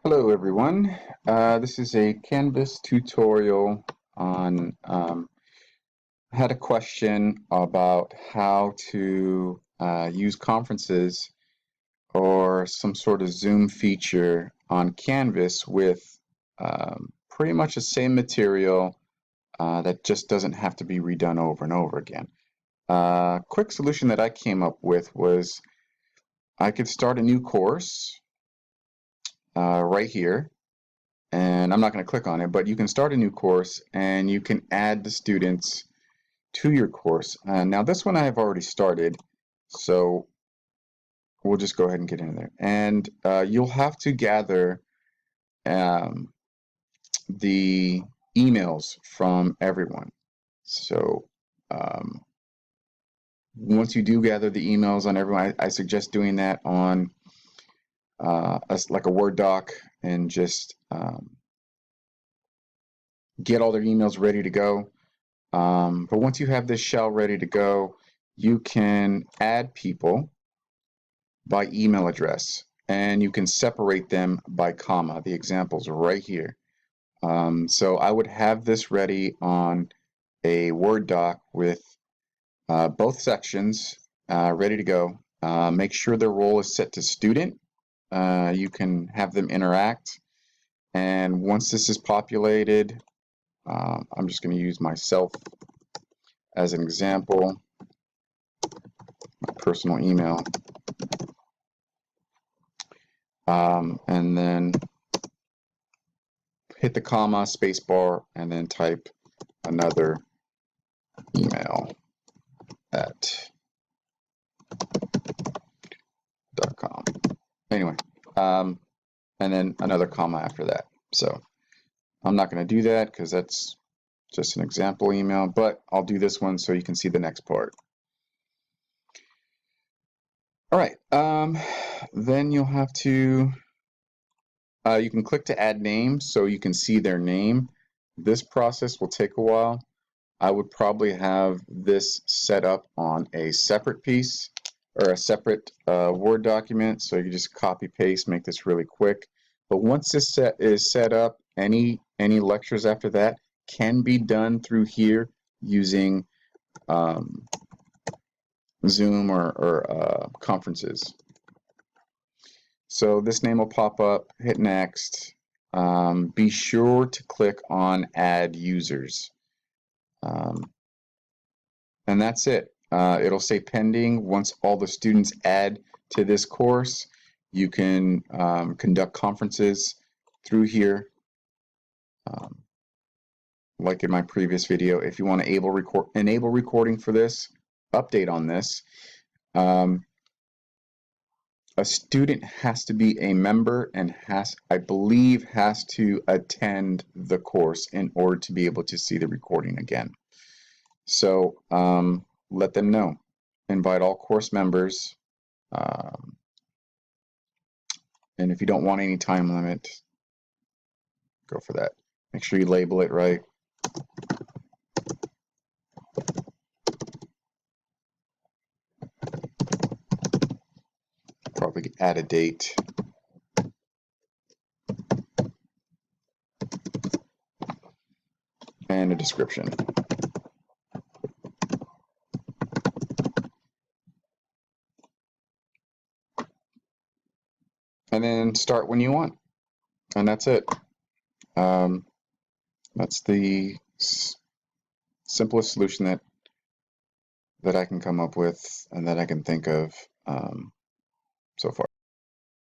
Hello everyone. This is a Canvas tutorial on I had a question about how to use conferences or some sort of Zoom feature on Canvas with pretty much the same material that just doesn't have to be redone over and over again. Quick solution that I came up with was I could start a new course right here. And I'm not going to click on it, but you can start a new course and you can add the students to your course. Now this one I have already started, so we'll just go ahead and get in there. And you'll have to gather the emails from everyone. So once you do gather the emails on everyone, I suggest doing that on like a Word doc and just get all their emails ready to go. But once you have this shell ready to go, you can add people by email address and you can separate them by comma. The examples are right here. So I would have this ready on a Word doc with both sections ready to go. Make sure their role is set to student. You can have them interact. And once this is populated, I'm just going to use myself as an example, my personal email, and then hit the comma, space bar, and then type another email at .com. Anyway, and then another comma after that. So I'm not going to do that because that's just an example email, but I'll do this one so you can see the next part. All right, then you'll have to, you can click to add names so you can see their name. This process will take a while. I would probably have this set up on a separate piece or a separate Word document, so you can just copy paste, make this really quick. But once this is set up, any lectures after that can be done through here using Zoom or conferences. So this name will pop up, hit next. Be sure to click on add users. And that's it. It'll say pending. Once all the students add to this course, you can conduct conferences through here. Like in my previous video, if you want to enable recording for this, update on this. A student has to be a member and I believe has to attend the course in order to be able to see the recording again. So let them know. Invite all course members. And if you don't want any time limit, go for that. Make sure you label it right. Probably add a date. And a description. And then start when you want. And that's it. That's the simplest solution that I can come up with and that I can think of so far.